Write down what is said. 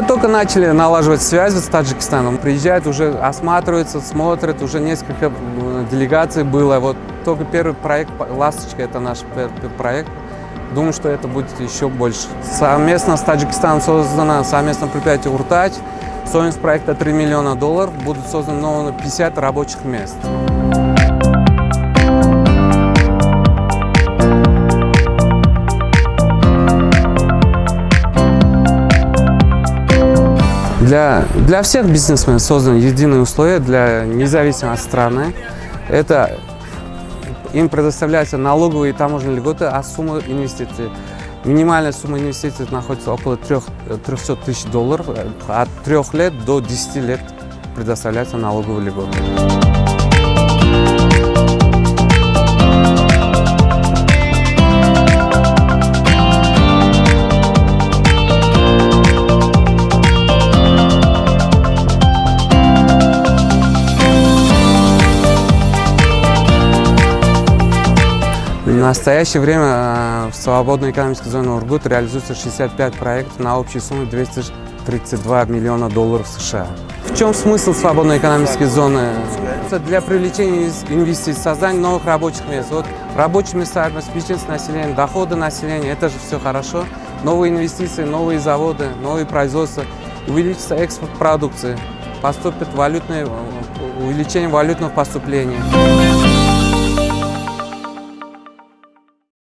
только начали налаживать связи с Таджикистаном. Приезжают, уже осматриваются, смотрят, уже несколько делегаций было. Вот только первый проект «Ласточка» — это наш первый проект. Думаю, что это будет еще больше. Совместно с Таджикистаном создано совместное предприятие «Уртач». Стоимость проекта $3 миллиона. Будут созданы 50 рабочих мест. Для всех бизнесменов созданы единые условия для независимой страны. Это им предоставляются налоговые и таможенные льготы, а сумма инвестиций. Минимальная сумма инвестиций находится около $300 тысяч. От 3 лет до 10 лет предоставляются налоговые льготы. В настоящее время в свободной экономической зоне Ургут реализуется 65 проектов на общей сумме $232 миллиона США. В чем смысл свободной экономической зоны? Это для привлечения инвестиций, создания новых рабочих мест. Вот рабочие места, обеспечение населения, доходы населения — это же все хорошо. Новые инвестиции, новые заводы, новые производства, увеличится экспорт продукции, поступит увеличение валютных поступлений.